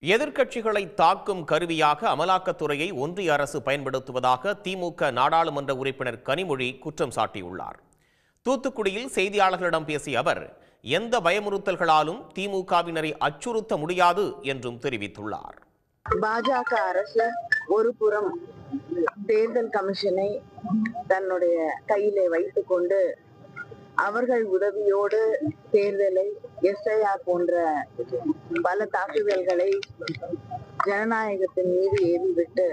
எதிர்க்கட்சிகளை தாக்கும் கருவியாக அமலாக்கத்துறையை ஒன்றிய அரசு பயன்படுத்துவதாக திமுக நாடாளுமன்ற உறுப்பினர் கனிமொழி குற்றம் சாட்டியுள்ளார். தூத்துக்குடியில் செய்தியாளர்களிடம் பேசிய அவர், எந்த பயமுறுத்தல்களாலும் திமுகவினரை அச்சுறுத்த முடியாது என்றும் தெரிவித்துள்ளார். பாஜக அரசு ஒரு புறம் தேர்தல் கமிஷனை தன்னுடைய கையிலே வைத்துக் கொண்டு அவர்கள் உதவியோடு தேர்தலை எஸ்ஐஆர் போன்ற பல தாக்குதல்களை ஜனநாயகத்தின் மீது ஏவிவிட்டு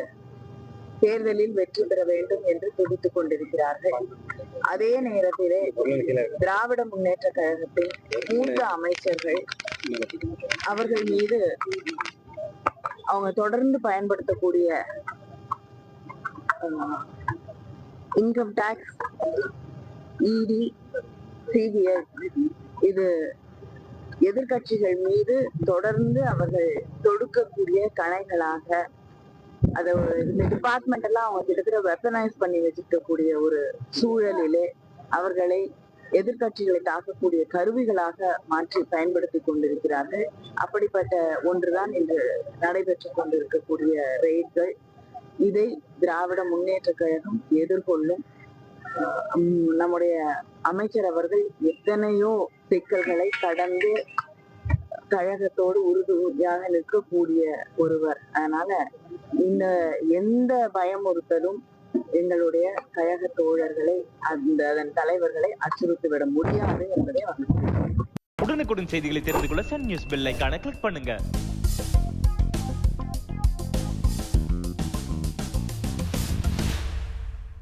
தேர்தலில் வெற்றி பெற வேண்டும் என்று துடித்துக் கொண்டிருக்கிறார்கள். அதே நேரத்திலே திராவிட முன்னேற்ற கழகத்தின் 3 அமைச்சர்கள் அவர்கள் மீது அவங்க தொடர்ந்து பயன்படுத்தக்கூடிய இன்கம் டாக்ஸ், இடி, சிபிஐ இது எதிர்கட்சிகள் மீது தொடர்ந்து அவர்கள் தொடுக்கக்கூடிய கணைகளாக இந்த டிபார்ட்மெண்ட் எல்லாம் அவங்க கிட்டத்தட்ட வெப்பனைஸ் பண்ணி வச்சிருக்கக்கூடிய ஒரு சூழலிலே அவர்களை எதிர்கட்சிகளை தாக்கக்கூடிய கருவிகளாக மாற்றி பயன்படுத்தி கொண்டிருக்கிறார்கள். அப்படிப்பட்ட ஒன்றுதான் இன்று நடைபெற்றுக் கொண்டிருக்கக்கூடிய ரெய்ட்கள். இதை திராவிட முன்னேற்ற கழகம் எதிர்கொள்ளும். நம்முடைய அமைச்சர் அவர்கள் எத்தனையோ சிக்கல்களை கடந்து கழகத்தோடு உறுதியாக நிற்கக்கூடிய ஒருவர். அதனால இந்த எந்த பயமுறுத்தலும் எங்களுடைய கழக தோழர்களை அதன் தலைவர்களை அச்சுறுத்திவிட முடியாது என்பதை உடனுக்குடன் செய்திகளை தெரிந்து கொள்ள சன் நியூஸ் பெல் ஐகானை கிளிக் பண்ணுங்க.